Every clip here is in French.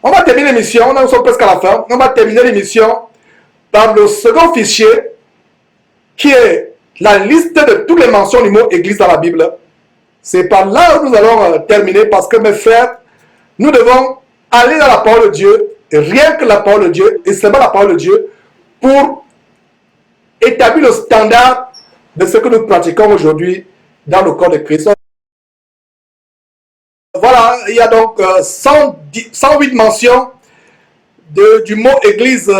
On va terminer l'émission, nous sommes presque à la fin. On va terminer l'émission par le second fichier qui est la liste de toutes les mentions du mot église dans la Bible. C'est par là où nous allons terminer parce que mes frères, nous devons aller dans la parole de Dieu, rien que la parole de Dieu, et seulement la parole de Dieu, pour établir le standard de ce que nous pratiquons aujourd'hui dans le corps de Christ. Voilà, il y a donc 108 mentions du mot église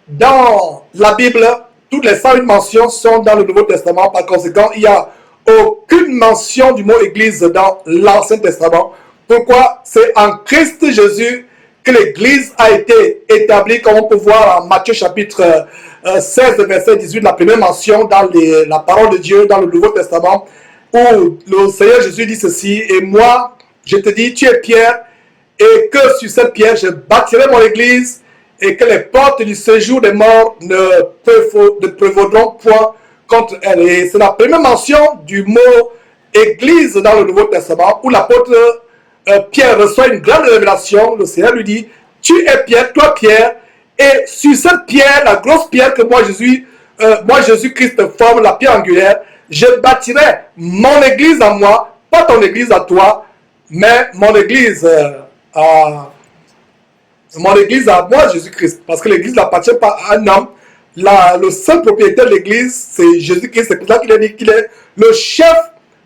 dans la Bible. Toutes les 108 mentions sont dans le Nouveau Testament. Par conséquent, il n'y a aucune mention du mot église dans l'Ancien Testament. Pourquoi? C'est en Christ Jésus que l'église a été établie, comme on peut voir en Matthieu chapitre 16, verset 18, la première mention dans la parole de Dieu, dans le Nouveau Testament, où le Seigneur Jésus dit ceci: et moi, je te dis, tu es Pierre, et que sur cette pierre, je bâtirai mon église, et que les portes du séjour des morts ne prévaudront point contre elle. Et c'est la première mention du mot église dans le Nouveau Testament, où l'apôtre Pierre reçoit une grande révélation. Le Seigneur lui dit: tu es Pierre, toi Pierre, et sur cette pierre, la grosse pierre que moi Jésus-Christ forme, la pierre angulaire, je bâtirai mon église à moi, pas ton église à toi, mais mon église à moi, Jésus-Christ. Parce que l'église n'appartient pas à un homme. Le seul propriétaire de l'église, c'est Jésus-Christ. C'est pour ça qu'il a dit qu'il est le chef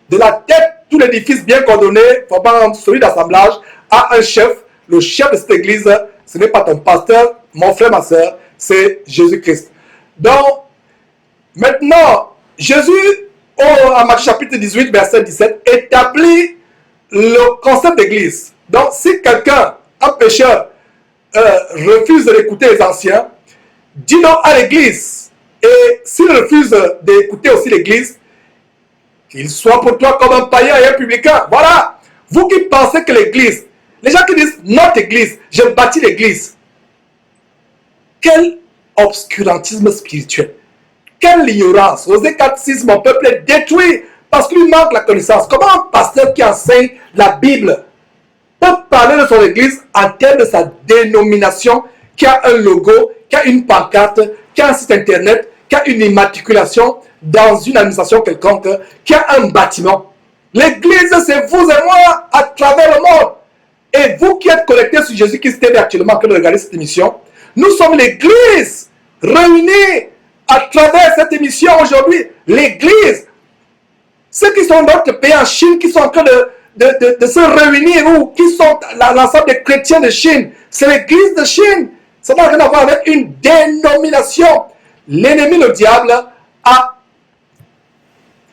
de la tête. Tout l'édifice bien coordonné, formant celui d'assemblage, a un chef. Le chef de cette église, ce n'est pas ton pasteur, mon frère, ma soeur, c'est Jésus-Christ. Donc, maintenant, Jésus, en Matthieu chapitre 18, verset 17, établit le concept d'église. Donc, si quelqu'un, un pécheur, refuse d'écouter les anciens, dis non à l'église. Et s'il refuse d'écouter aussi l'église, qu'il soit pour toi comme un païen et un publicain. Voilà. Vous qui pensez que l'église, les gens qui disent notre église, je bâtis l'église. Quel obscurantisme spirituel. Quelle ignorance. Osée 4:6, mon peuple est détruit parce qu'il lui manque la connaissance. Comment un pasteur qui enseigne la Bible peut parler de son église en termes de sa dénomination, qui a un logo, qui a une pancarte, qui a un site internet, qui a une immatriculation dans une administration quelconque, qui a un bâtiment? L'église, c'est vous et moi à travers le monde. Et vous qui êtes connectés sur Jésus-Christ TV actuellement, que vous regardez cette émission, nous sommes l'église réunie à travers cette émission aujourd'hui. L'église. Ceux qui sont dans notre pays en Chine, qui sont en train de se réunir, ou qui sont l'ensemble des chrétiens de Chine, c'est l'église de Chine. Ça n'a rien à voir avec une dénomination. L'ennemi, le diable, a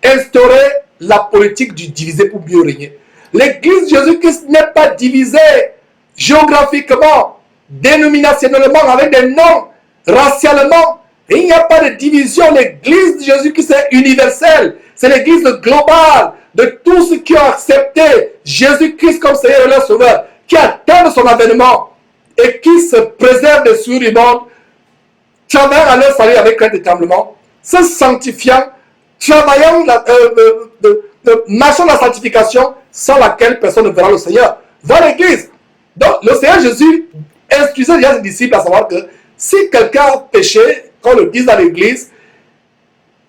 instauré la politique du diviser pour mieux régner. L'église de Jésus-Christ n'est pas divisée géographiquement, dénominationnellement, avec des noms, racialement. Et il n'y a pas de division. L'église de Jésus-Christ est universelle. C'est l'église globale de tous ceux qui ont accepté Jésus-Christ comme Seigneur et leur Sauveur, qui attendent son avènement et qui se préservent des souillures du monde, travaillant à leur salut avec crainte et tremblement, se sanctifiant, travaillant, marchant dans la sanctification, sans laquelle personne ne verra le Seigneur. Va l'église. Donc, le Seigneur Jésus instruisait déjà ses disciples à savoir que si quelqu'un a péché, qu'on le dise dans l'église,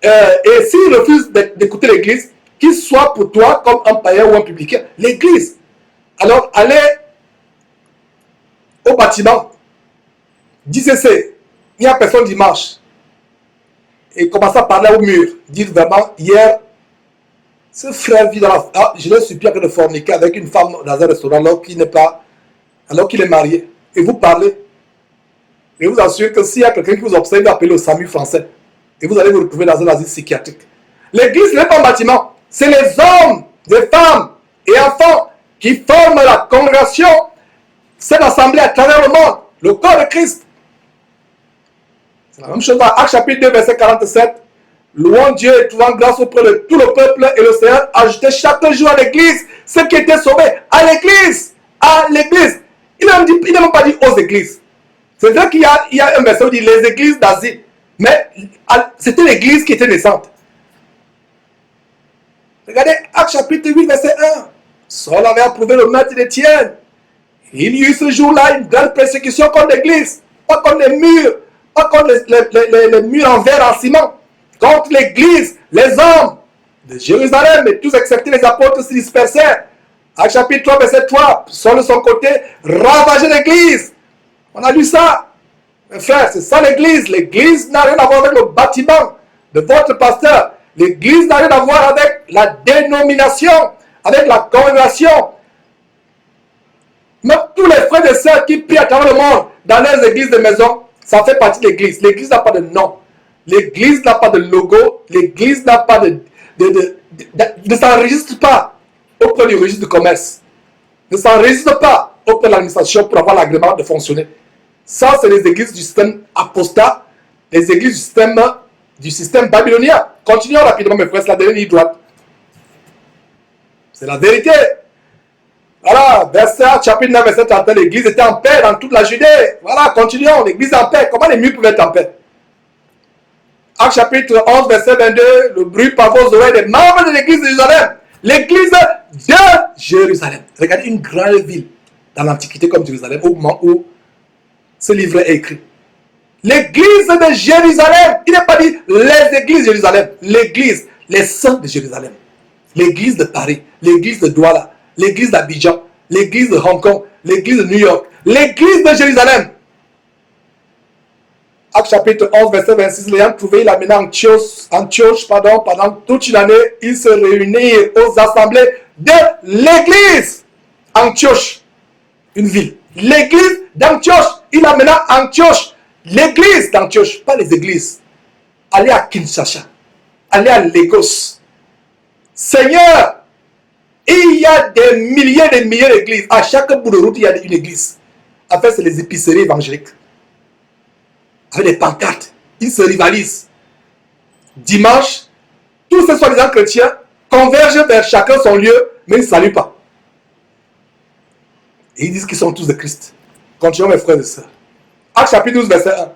et s'il refuse d'écouter l'église, qu'il soit pour toi comme un païen ou un publicain. L'église. Alors, allez au bâtiment. Disez, il n'y a personne dimanche. Et commencez à parler au mur. Dites vraiment, hier, ce frère vit dans la... Ah, je l'ai supplié de forniquer avec une femme dans un restaurant alors qu'il est marié. Et vous parlez. Et vous assure que s'il y a quelqu'un qui vous observe, vous appelez au SAMU français. Et vous allez vous retrouver dans un asile psychiatrique. L'église n'est pas un bâtiment. C'est les hommes, les femmes et enfants qui forment la congrégation, cette assemblée à travers le monde, le corps de Christ. C'est la même chose dans Actes chapitre 2, verset 47. Louons Dieu et trouvant grâce auprès de tout le peuple, et le Seigneur ajoutait chaque jour à l'église ceux qui étaient sauvés. À l'église. À l'église. Il n'a même pas dit aux églises. C'est vrai qu'il y a un verset où il dit les églises d'Asie. Mais c'était l'église qui était naissante. Regardez Actes chapitre 8, verset 1. Saul avait approuvé le maître d'Étienne. Il y a eu ce jour-là une grande persécution contre l'église, pas contre les murs, pas contre les murs en verre, en ciment, contre l'église, les hommes de Jérusalem, et tous excepté les apôtres se dispersèrent. Actes chapitre 3, verset 3, Saul de son côté ravageait l'église. On a lu ça. Mes frères, c'est ça l'église. L'église n'a rien à voir avec le bâtiment de votre pasteur. L'église n'a rien à voir avec la dénomination, avec la congrégation. Même tous les frères et sœurs qui prient à travers le monde dans leurs églises de maison, ça fait partie de l'église. L'église n'a pas de nom. L'église n'a pas de logo. L'église n'a pas ne s'enregistre pas auprès du registre de commerce. Ne s'enregistre pas auprès de l'administration pour avoir l'agrément de fonctionner. Ça, c'est les églises du système apostat, les églises du système babylonien. Continuons rapidement, mes frères, c'est la dernière ligne droite. C'est la vérité. Voilà, verset chapitre 9, verset 31, l'église était en paix dans toute la Judée. Voilà, continuons, l'église est en paix. Comment les murs pouvaient être en paix? Actes chapitre 11, verset 22, le bruit par vos oreilles des membres de l'église de Jérusalem. L'église de Jérusalem. Regardez une grande ville dans l'Antiquité comme Jérusalem, au moment où ce livret est écrit. L'église de Jérusalem. Il n'est pas dit les églises de Jérusalem. L'église, les saints de Jérusalem. L'église de Paris, l'église de Douala, l'église d'Abidjan, l'église de Hong Kong, l'église de New York, l'église de Jérusalem. Actes chapitre 11, verset 26, l'ayant trouvé, il amena Antioche, pendant toute une année, ils se réunirent aux assemblées de l'église. Antioche, une ville. L'église d'Antioche, il amena Antioche, l'église d'Antioche, pas les églises. Allez à Kinshasa, allez à Lagos. Seigneur, il y a des milliers d'églises. À chaque bout de route, il y a une église. En fait, c'est les épiceries évangéliques. Avec des pancartes, ils se rivalisent. Dimanche, tous ces soi-disant chrétiens convergent vers chacun son lieu, mais ils ne saluent pas. Et ils disent qu'ils sont tous de Christ. Continuons, mes frères et sœurs. Actes chapitre 12, verset 1.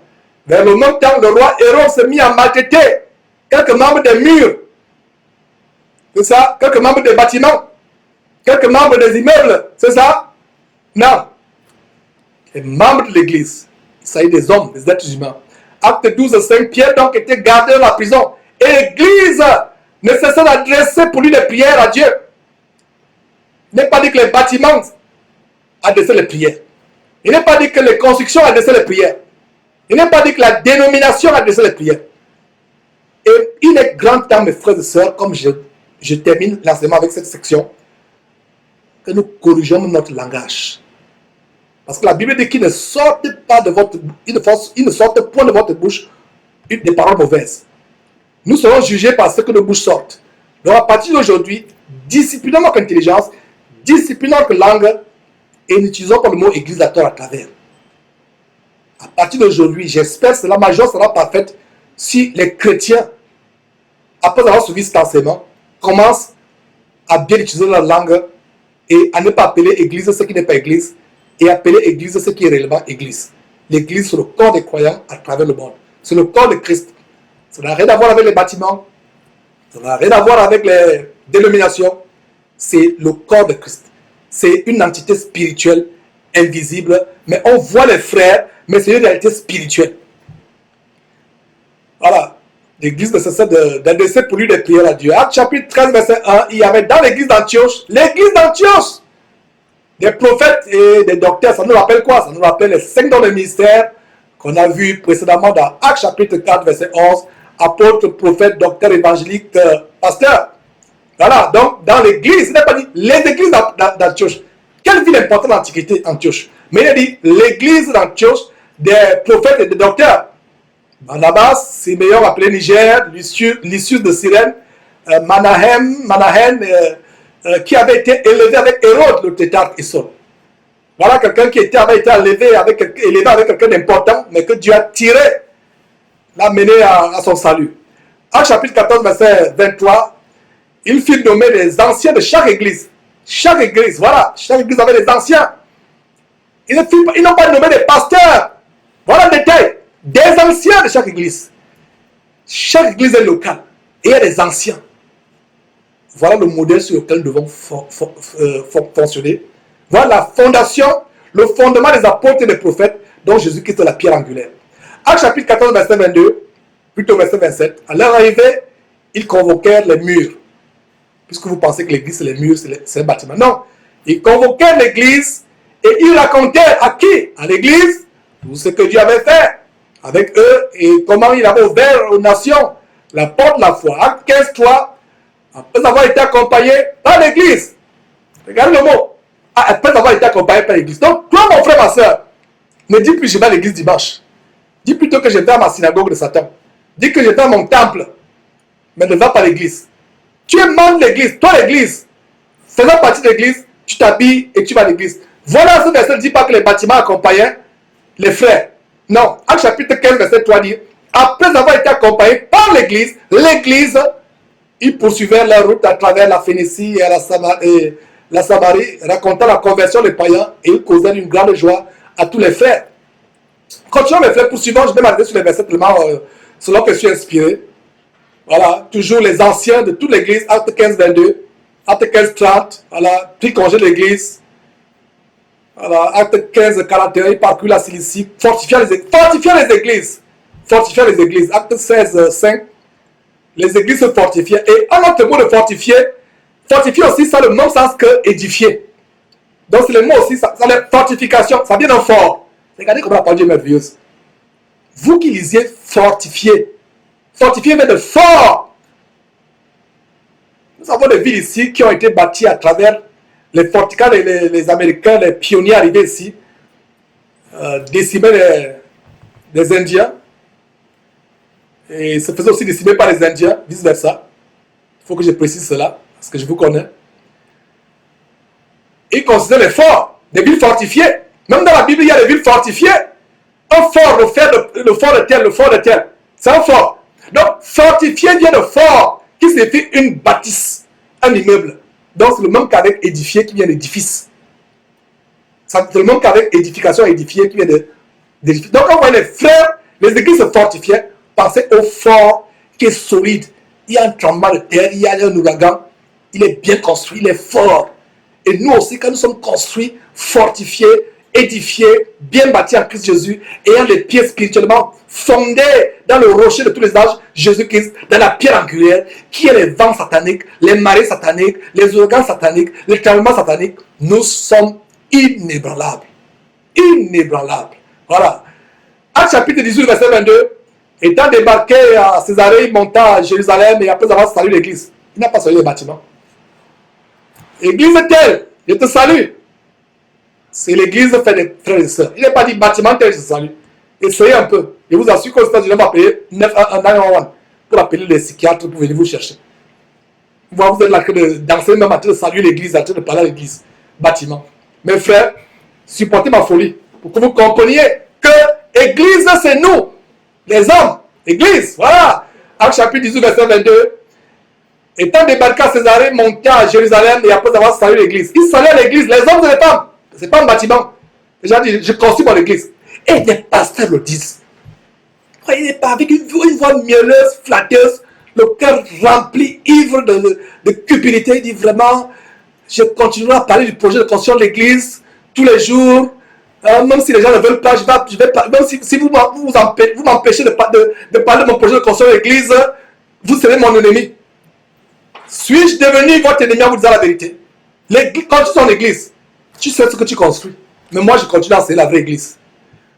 Vers le même temps, le roi Hérode se mit à maltraiter quelques membres des murs. C'est ça? Quelques membres des bâtiments. Quelques membres des immeubles. C'est ça? Non. Les membres de l'église. Il s'agit des hommes, des êtres humains. Acte 12, 5, Pierre donc était gardé dans la prison. Et l'église ne cessait d'adresser pour lui des prières à Dieu. Il n'est pas dit que les bâtiments adressaient les prières. Il n'est pas dit que les constructions adressaient les prières. Il n'est pas dit que la dénomination adressait les prières. Et il est grand temps, mes frères et sœurs, comme je termine l'enseignement avec cette section, que nous corrigeons notre langage. Parce que la Bible dit qu'il ne sorte pas de votre bouche, il ne sorte point de votre bouche des paroles mauvaises. Nous serons jugés par ce que nos bouches sortent. Donc à partir d'aujourd'hui, disciplinons notre intelligence, disciplinons notre langue et n'utilisons pas le mot église à tort à travers. À partir d'aujourd'hui, j'espère que la majorité sera parfaite si les chrétiens, après avoir suivi cet enseignement, commencent à bien utiliser leur langue et à ne pas appeler église ce qui n'est pas église, et appeler église ce qui est réellement église. L'église, c'est le corps des croyants à travers le monde. C'est le corps de Christ. Ça n'a rien à voir avec les bâtiments. Ça n'a rien à voir avec les dénominations. C'est le corps de Christ. C'est une entité spirituelle, invisible. Mais on voit les frères, mais c'est une réalité spirituelle. Voilà. L'église ne cessait d'adresser pour lui des prières à Dieu. Acte chapitre 13, verset 1, il y avait dans l'église d'Antioche, des prophètes et des docteurs. Ça nous rappelle quoi? Ça nous rappelle les 5 dons de ministère qu'on a vus précédemment dans Actes chapitre 4, verset 11. Apôtres, prophètes, docteurs, évangéliques, pasteurs. Voilà, donc dans l'église, il n'est pas dit les églises d'Antioche. Quelle ville importante dans l'Antiquité, Antioche? Mais il a dit l'église d'Antioche, des prophètes et des docteurs. Barnabas, Siméon appelé Niger, Lysius de Cyrène, Manahen, qui avait été élevé avec Hérode, le tétrarque et Saul. Voilà quelqu'un qui avait été élevé avec quelqu'un d'important, mais que Dieu a tiré, l'a mené à son salut. En chapitre 14, verset 23, il fit nommer les anciens de chaque église. Chaque église, voilà, chaque église avait des anciens. Ils n'ont pas nommé des pasteurs. Voilà le détail. Des anciens de chaque église. Chaque église est locale. Et il y a des anciens. Voilà le modèle sur lequel nous devons fonctionner. Voilà la fondation, le fondement des apôtres et des prophètes, dont Jésus-Christ est la pierre angulaire. Actes chapitre 14, verset 22, plutôt verset 27, à leur arrivée, ils convoquèrent les murs. Puisque vous pensez que l'église, c'est les murs, c'est un bâtiment. Non, ils convoquèrent l'église et ils racontèrent à qui? À l'église, tout ce que Dieu avait fait avec eux et comment il avait ouvert aux nations la porte de la foi. Acte 15, 3, après avoir été accompagné par l'église. Regardez le mot. Après avoir été accompagné par l'église. Donc, toi, mon frère, ma soeur, ne dis plus je vais à l'église dimanche. Dis plutôt que j'étais à ma synagogue de Satan. Dis que j'étais à mon temple. Mais ne va pas à l'église. Tu es membre de l'église. Toi, l'église, faisant partie de l'église, tu t'habilles et tu vas à l'église. Voilà ce verset ne dit pas que les bâtiments accompagnaient les frères. Non. Acte chapitre 15, verset 3 dit, après avoir été accompagnés par l'église, ils poursuivirent leur route à travers la Phénicie et la Samarie, racontant la conversion des païens, et ils causaient une grande joie à tous les frères. Continuons mes frères, poursuivons, je vais m'arrêter sur les versets tellement selon que je suis inspiré. Voilà, toujours les anciens de toute l'église, acte 15, 22, acte 15, 30, voilà, pris congé de l'église. Voilà, acte 15, 41, ils parcourent la Cilicie, fortifiant les églises. Fortifiant les églises. Acte 16, 5, les églises se fortifiaient. Et un autre mot de fortifier aussi, ça a le même sens que édifier. Donc c'est le mot aussi, ça la fortification, ça vient d'un fort. Regardez comment la parole de Dieu est merveilleuse. Vous qui lisiez fortifier. Fortifier vient de fort. Nous avons des villes ici qui ont été bâties à travers les fortifications, les Américains, les pionniers arrivés ici, décimaient les Indiens. Et se faisaient aussi décimer par les Indiens, vice versa. Il faut que je précise cela, parce que je vous connais. Ils considèrent les forts, des villes fortifiées. Même dans la Bible, il y a des villes fortifiées. Un fort, le fort de tel, c'est un fort. Donc, fortifié vient de fort, qui signifie une bâtisse, un immeuble. Donc, c'est le même qu'avec édifié qui vient d'édifice. C'est le même qu'avec édification, édifié qui vient d'édifice. Donc, quand on voit les frères, les églises se fortifiaient, pensez au fort qui est solide. Il y a un tremblement de terre, il y a un ouragan, il est bien construit, il est fort. Et nous aussi, quand nous sommes construits, fortifiés, édifiés, bien bâtis en Christ Jésus, ayant les pieds spirituellement fondés dans le rocher de tous les âges, Jésus-Christ, dans la pierre angulaire, qui est les vents sataniques, les marées sataniques, les ouragans sataniques, les tremblements sataniques, nous sommes inébranlables. Inébranlables. Voilà. Acte chapitre 18, verset 22, étant débarqué à Césarée, il monta à Jérusalem et après avoir salué l'église. Il n'a pas salué le bâtiment. Église telle, je te salue. C'est l'église fait des frères et sœurs. Il n'a pas dit bâtiment tel, je te salue. Essayez un peu. Je vous assure qu'aux États-Unis, on va payer 911 pour appeler les psychiatres pour venir vous chercher. Vous êtes là que danser même en train de saluer l'église, en train de parler à l'église. Bâtiment. Mes frères, supportez ma folie pour que vous compreniez que église, c'est nous. Les hommes. Église, voilà. Acte chapitre 18, verset 22. Étant débarqué à Césarée, monté à Jérusalem et après avoir salué l'église. Il salue l'église, les hommes et les femmes. Ce n'est pas un bâtiment. J'ai dit, je construis mon église. Et les pasteurs le disent. Il n'est pas avec une voix mielleuse, flatteuse, le cœur rempli, ivre de cupidité. Il dit vraiment, je continuerai à parler du projet de construction de l'église tous les jours. Même si les gens ne veulent pas, je vais même si vous m'empêchez de parler de mon projet de construction de l'église, vous serez mon ennemi. Suis-je devenu votre ennemi en vous disant la vérité? Quand tu es en église, tu sais ce que tu construis. Mais moi, je continue à enseigner la vraie église.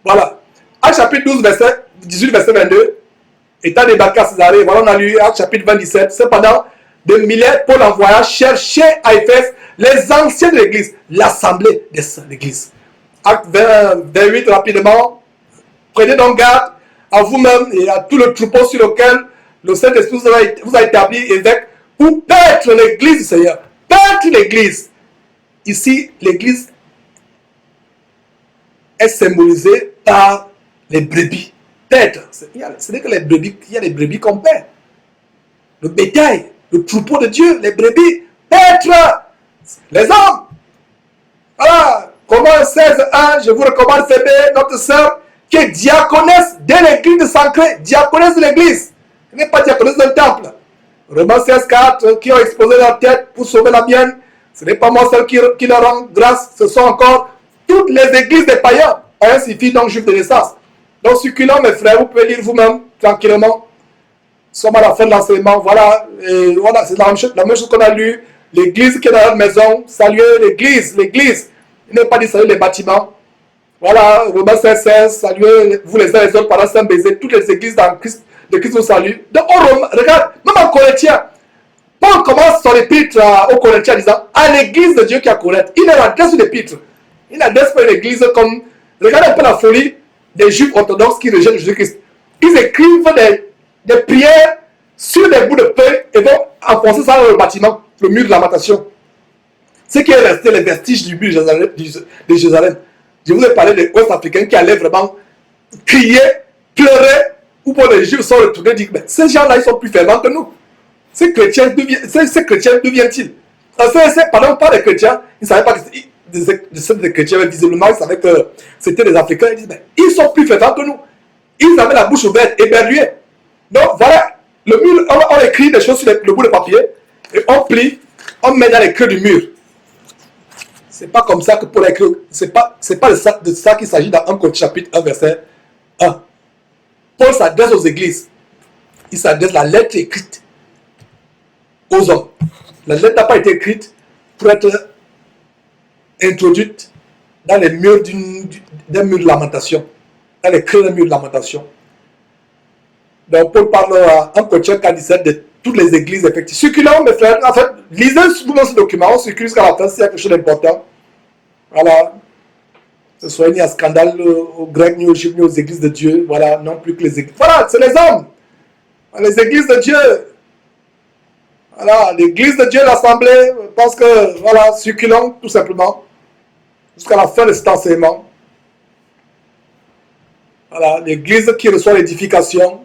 Voilà. Acte chapitre 12, verset 18, verset 22. Étant débarqué à Césarée, voilà, on a lu Acte chapitre 27. Cependant, de Milet, Paul envoya chercher à Éphèse les anciens de l'église, l'assemblée des saints de l'église. Acte 28, rapidement. Prenez donc garde à vous-même et à tout le troupeau sur lequel le Saint-Esprit vous a établi évêque pour paître l'église du Seigneur. Paître l'église. Ici, l'église est symbolisée par les brebis. Paître. Ce n'est que les brebis, il y a les brebis qu'on paît. Le bétail, le troupeau de Dieu, les brebis. Paître. Les hommes. Voilà. Comment 16.1, je vous recommande Phébé, notre sœur, qui est diaconesse de l'église de Sancré. Diaconesse de l'église. Ce n'est pas diaconesse d'un temple. Romains 16.4, qui ont exposé leur tête pour sauver la mienne. Ce n'est pas moi seul qui leur rend grâce, ce sont encore toutes les églises des païens ont un signifie donc juif de naissance. Donc, succulent, mes frères, vous pouvez lire vous-même, tranquillement. Nous sommes à la fin de l'enseignement. Voilà, voilà c'est la même chose qu'on a lu. L'église qui est dans notre maison, saluez l'église, l'église. Il n'est pas dit saluer les bâtiments. Voilà, Romains 16, saluez vous les uns les autres pendant un baiser. Toutes les églises dans Christ, de Christ vous saluent. Donc, regarde, même en Corinthiens, Paul commence son épître aux Corinthiens en disant à l'église de Dieu qui est à Corinthe. Il adresse une épître. Il n'adresse pas une église comme. Regardez un peu la folie des juifs orthodoxes qui rejettent Jésus-Christ. Ils écrivent des prières sur des bouts de feuilles et vont enfoncer ça dans le bâtiment, le mur de lamentation. Ce qui est resté les vestiges du mur de Jérusalem. Je vous ai parlé des Ouest-Africains qui allaient vraiment crier, pleurer, ou pour les Juifs sont retournés et dire mais ces gens-là, ils sont plus fervents que nous. Ces chrétiens, d'où viennent-ils? Pardon, pas les chrétiens, ils ne savaient pas que des chrétiens, mais visiblement, ils savaient que c'était des Africains. Ils disent mais ils sont plus fervents que nous. Ils avaient la bouche ouverte, éberlués. Donc voilà, le mur, on écrit des choses sur le bout de papier, et on plie, on met dans les creux du mur. C'est pas comme ça que pour écrire, c'est pas de ça qu'il s'agit dans 1 Corinthiens chapitre 1 verset 1. Paul s'adresse aux églises. Il s'adresse la lettre écrite aux hommes. La lettre n'a pas été écrite pour être introduite dans les murs d'un mur de lamentation, dans les creux d'un mur de lamentation. Donc Paul parle à 1 Corinthiens 17 de toutes les églises effectives. Circulant, mes frères, en fait, lisez vous-même ce document, on circule jusqu'à la fin s'il y a quelque chose d'important. Voilà. Ce soit ni à scandale aux Grecs, ni aux Juifs, ni aux églises de Dieu. Voilà, non plus que les églises. Voilà, c'est les hommes. Les églises de Dieu. Voilà, l'église de Dieu, l'assemblée, parce que, voilà, circulons tout simplement jusqu'à la fin de cet enseignement. Voilà, l'église qui reçoit l'édification,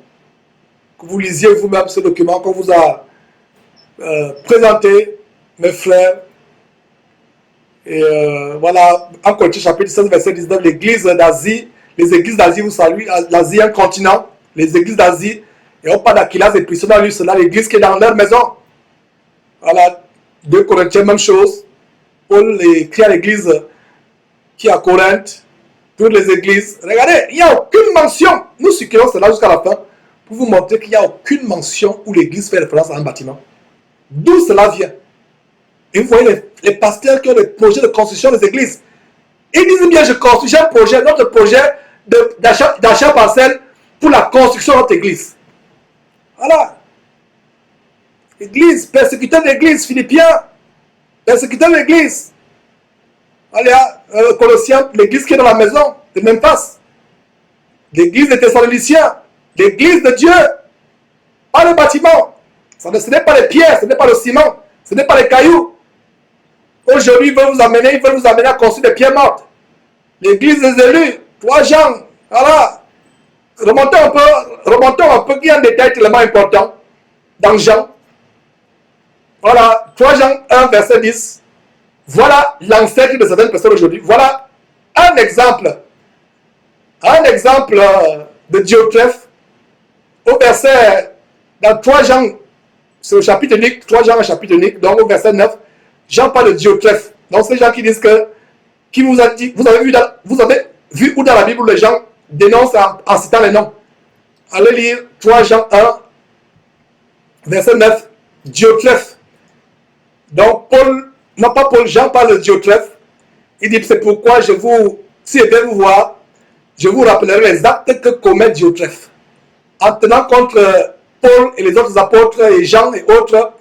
que vous lisiez vous-même ce document qu'on vous a présenté, mes frères. Et voilà, en Corinthiens chapitre 16, verset 19, l'église d'Asie, les églises d'Asie vous saluent, l'Asie est un continent, les églises d'Asie, et on parle d'Aquilas et Priscilla, lui, c'est là l'église qui est dans leur maison. Voilà, 2 Corinthiens, même chose. Paul écrit à l'église qui est à Corinthe, toutes les églises. Regardez, il n'y a aucune mention, nous circulons cela jusqu'à la fin, pour vous montrer qu'il n'y a aucune mention où l'église fait référence à un bâtiment. D'où cela vient? Et vous voyez les pasteurs qui ont des projets de construction des églises. Ils disent bien, je construis un projet, notre projet d'achat parcelle pour la construction de notre église. Voilà. Église, persécuteur de l'église, Philippiens, persécuteur de l'église. Allez, Colossiens, l'église qui est dans la maison, de même face. L'église des Thessaloniciens, l'église de Dieu, pas le bâtiment. Ce n'est pas les pierres, ce n'est pas le ciment, ce n'est pas les cailloux. Aujourd'hui, ils veulent vous amener à construire des pierres mortes. L'église des élus, 3 Jean, voilà. Remontons un peu, il y a un détail tellement important dans Jean. Voilà, 3 Jean 1, verset 10. Voilà l'ancêtre de certaines personnes aujourd'hui. Voilà un exemple de Diotrephe au verset, dans 3 Jean, c'est le chapitre unique, 3 Jean, un chapitre unique, donc au verset 9, Jean parle de Diotrephe. Donc c'est les gens qui disent que, qui vous a dit, vous avez vu où dans la Bible les gens dénoncent en citant les noms. Allez lire 3 Jean 1, verset 9, Diotrephe. Donc Paul, non pas Paul, Jean parle de Diotrephe. Il dit c'est pourquoi si je vais vous voir, je vous rappellerai les actes que commet Diotrephe. En tenant contre Paul et les autres apôtres et Jean et autres,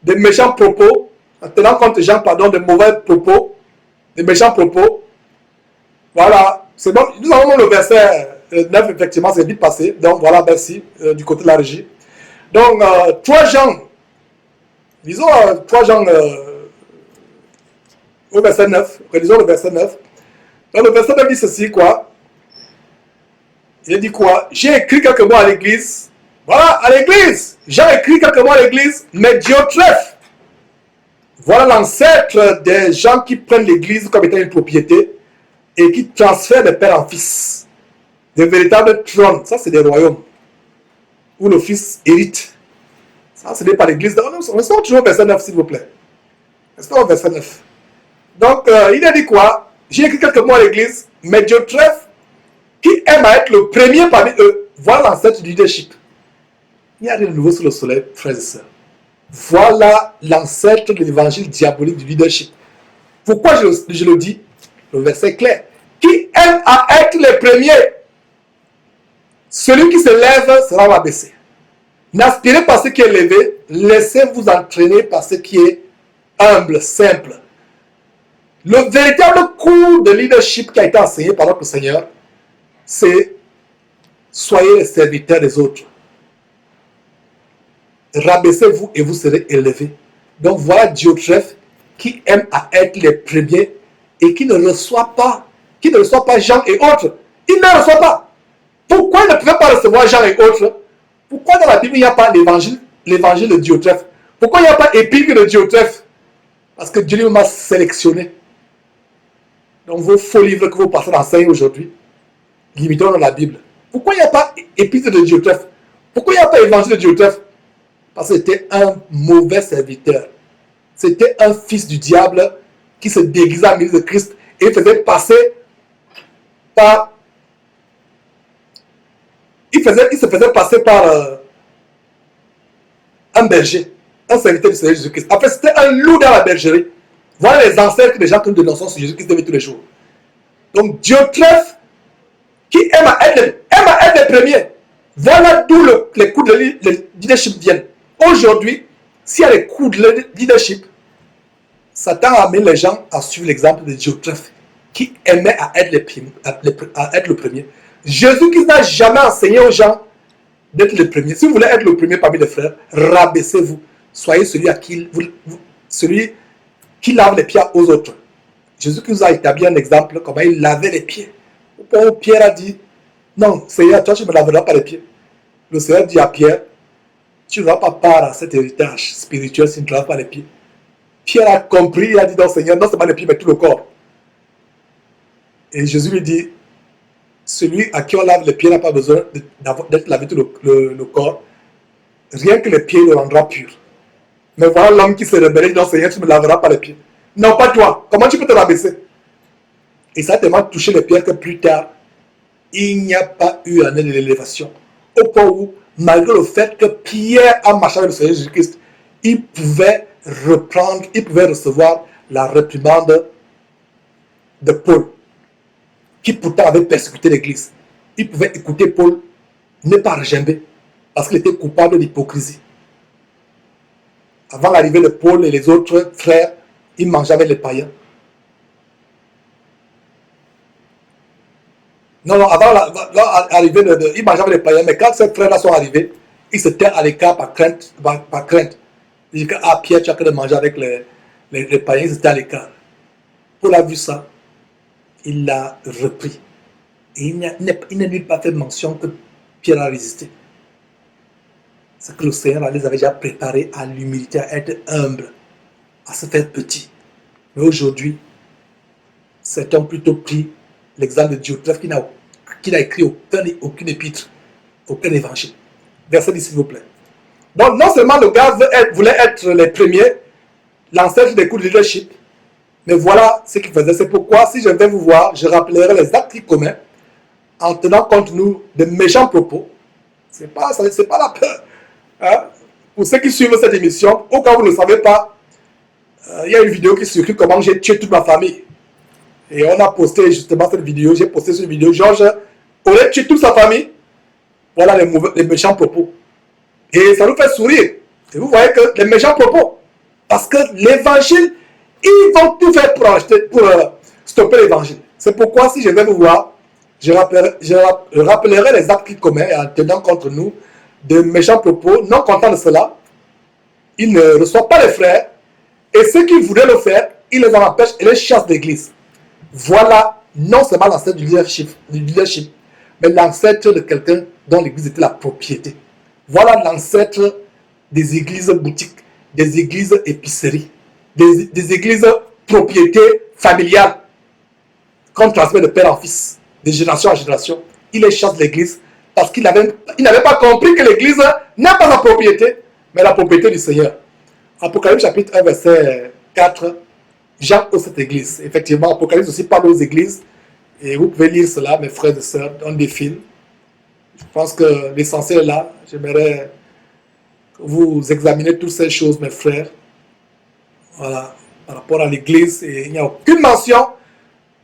des méchants propos, en tenant contre Jean, pardon, de mauvais propos, des méchants propos. Voilà, c'est bon, nous avons le verset 9, effectivement, c'est vite passé. Donc voilà, merci, du côté de la régie. Donc, 3 Jean, disons 3 Jean au verset 9, relisons le verset 9. Dans le verset 9 dit ceci, quoi? Il dit quoi? J'ai écrit quelques mots à l'église. Voilà, à l'église. J'ai écrit quelques mots à l'église, mais Diotrephe. Voilà l'ancêtre des gens qui prennent l'église comme étant une propriété et qui transfèrent de père en fils. Des véritables trônes. Ça, c'est des royaumes où le fils hérite. Ça, ce n'est pas l'église. Restons toujours au verset 9, s'il vous plaît. Restons au verset 9. Donc, il a dit quoi? J'ai écrit quelques mots à l'église, mais Diotrephe, qui aime à être le premier parmi eux, voilà l'ancêtre du leadership. Il n'y a rien de nouveau sous le soleil, frères et sœurs. Voilà l'ancêtre de l'évangile diabolique du leadership. Pourquoi je le dis? Le verset est clair. Qui aime à être le premier, celui qui se lève sera rabaissé. N'aspirez pas à ce qui est élevé, laissez-vous entraîner par ce qui est humble, simple. Le véritable cours de leadership qui a été enseigné par notre Seigneur, c'est soyez les serviteurs des autres. Rabaissez-vous et vous serez élevés. Donc voilà Diotrephe qui aime à être les premiers et qui ne reçoit pas Jean et autres. Il ne reçoit pas. Pourquoi il ne pouvait pas recevoir Jean et autres? Pourquoi dans la Bible il n'y a pas l'évangile de Diotrephe? Pourquoi il n'y a pas épître de Diotrephe? Parce que Dieu lui m'a sélectionné. Donc vos faux livres que vos pasteurs enseignent aujourd'hui, limitons dans la Bible. Pourquoi il n'y a pas épître de Diotrephe? Pourquoi il n'y a pas évangile de Diotrephe? Parce que c'était un mauvais serviteur. C'était un fils du diable qui se déguisait en ministre de Christ et faisait passer par... Il se faisait passer par un berger, un serviteur du Seigneur Jésus-Christ. En fait, c'était un loup dans la bergerie. Voilà les ancêtres des gens que nous dénonçons sur Jésus-Christ tous les jours. Donc, Diotrephe, qui aime à être le premier. Voilà d'où les coups de leadership viennent. Aujourd'hui, s'il y a les coups de leadership, Satan a amené les gens à suivre l'exemple de Diotrephe, qui aimait à être le premier. Jésus-Christ n'a jamais enseigné aux gens d'être le premier. Si vous voulez être le premier parmi les frères, rabaissez-vous. Soyez celui qui lave les pieds aux autres. Jésus-Christ nous a établi un exemple, comment il lavait les pieds. Pierre a dit, non, Seigneur, toi tu ne me laveras pas les pieds. Le Seigneur dit à Pierre, tu n'auras pas part à cet héritage spirituel si tu ne te laves pas les pieds. Pierre a compris, il a dit, non Seigneur, non seulement les pieds, mais tout le corps. Et Jésus lui dit, celui à qui on lave les pieds n'a pas besoin d'être lavé tout le corps. Rien que les pieds le rendra pur. Mais voilà l'homme qui se rebelle, dit, non Seigneur, tu ne me laveras pas les pieds. Non, pas toi. Comment tu peux te rabaisser? Et ça a tellement touché les pierres que plus tard, il n'y a pas eu année de l'élévation. Au point où, malgré le fait que Pierre a marché avec le Seigneur Jésus-Christ, il pouvait recevoir la réprimande de Paul, qui pourtant avait persécuté l'église. Il pouvait écouter Paul, ne pas regimber, parce qu'il était coupable d'hypocrisie. Avant l'arrivée de Paul et les autres frères, il mangeait avec les païens. Non, avant l'arrivée il mangeait avec les païens, mais quand ces frères-là sont arrivés, ils se tenaient à l'écart par crainte. Il dit que, ah Pierre, tu as que de manger avec les païens, ils étaient à l'écart. Paul a vu ça, il l'a repris. Et il n'a nulle part fait mention que Pierre a résisté. C'est que le Seigneur les avait déjà préparés à l'humilité, à être humble, à se faire petit. Mais aujourd'hui, certains ont plutôt pris l'exemple de Diotrephe qui n'a écrit aucun épître, aucun évangile. Verset 10, s'il vous plaît. Donc, non seulement le gars voulait être les premiers, l'ancêtre des coups de leadership, mais voilà ce qu'il faisait. C'est pourquoi, si je vais vous voir, je rappellerai les actes communs en tenant compte, nous, de méchants propos. C'est pas la peur. Hein? Pour ceux qui suivent cette émission, au cas où vous ne le savez pas, il y a une vidéo qui circule comment j'ai tué toute ma famille. Et on a posté justement cette vidéo. J'ai posté cette vidéo. Georges aurait tué toute sa famille. Voilà les méchants propos. Et ça nous fait sourire. Et vous voyez que les méchants propos. Parce que l'évangile, ils vont tout faire pour stopper l'évangile. C'est pourquoi si je vais vous voir, je rappellerai les actes communs en tenant contre nous de méchants propos. Non content de cela, ils ne reçoivent pas les frères. Et ceux qui voudraient le faire, ils les en empêchent et les chassent d'église. Voilà non seulement l'ancêtre du leadership, mais l'ancêtre de quelqu'un dont l'église était la propriété. Voilà l'ancêtre des églises boutiques, des églises épiceries, des églises propriétés familiales qu'on transmet de père en fils, de génération en génération. Il les chasse de l'église parce qu'il n'avait pas compris que l'église n'est pas sa propriété, mais la propriété du Seigneur. Apocalypse chapitre 1, verset 4, Jean aux sept églises. Effectivement, Apocalypse aussi parle aux églises. Et vous pouvez lire cela, mes frères et sœurs, dans des films. Je pense que l'essentiel est là. J'aimerais que vous examinez toutes ces choses, mes frères. Voilà, par rapport à l'église. Et il n'y a aucune mention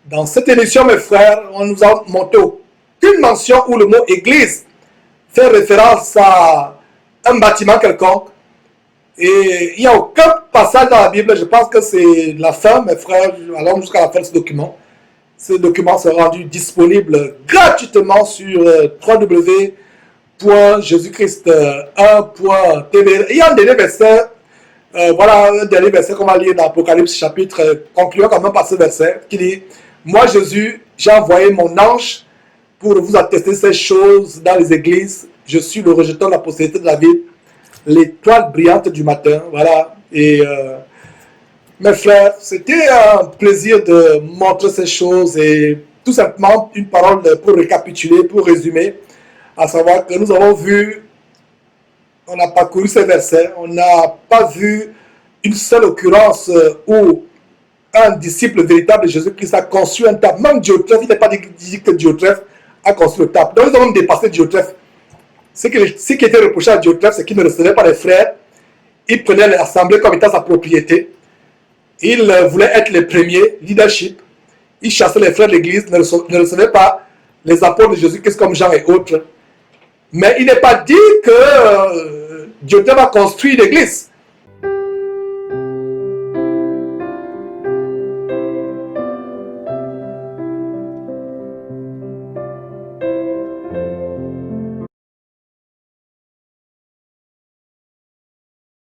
dans cette émission, mes frères. On nous a montré aucune mention où le mot église fait référence à un bâtiment quelconque. Et il n'y a aucun passage dans la Bible, je pense que c'est la fin, mes frères, allons jusqu'à la fin de ce document. Ce document sera rendu disponible gratuitement sur www.jesuschrist1.tv. Il y a un dernier verset, voilà un dernier verset qu'on va lire dans Apocalypse chapitre, concluant quand même par ce verset, qui dit « Moi Jésus, j'ai envoyé mon ange pour vous attester ces choses dans les églises. Je suis le rejeton de la postérité de David, l'étoile brillante du matin. » Voilà. Et mes frères, c'était un plaisir de montrer ces choses et tout simplement une parole pour récapituler, pour résumer, à savoir que nous avons vu, on a parcouru ces versets, on n'a pas vu une seule occurrence où un disciple véritable de Jésus-Christ a construit un temple. Même Diotrephe, il n'est pas dit que Diotrephe a construit le temple. Donc nous avons dépassé Diotrephe. Ce qui était reproché à Diotrephe, c'est qu'il ne recevait pas les frères. Il prenait l'assemblée comme étant sa propriété. Il voulait être le premier leadership. Il chassait les frères de l'église, ne recevait pas les apôtres de Jésus-Christ comme Jean et autres. Mais il n'est pas dit que Diotrephe a construit l'église.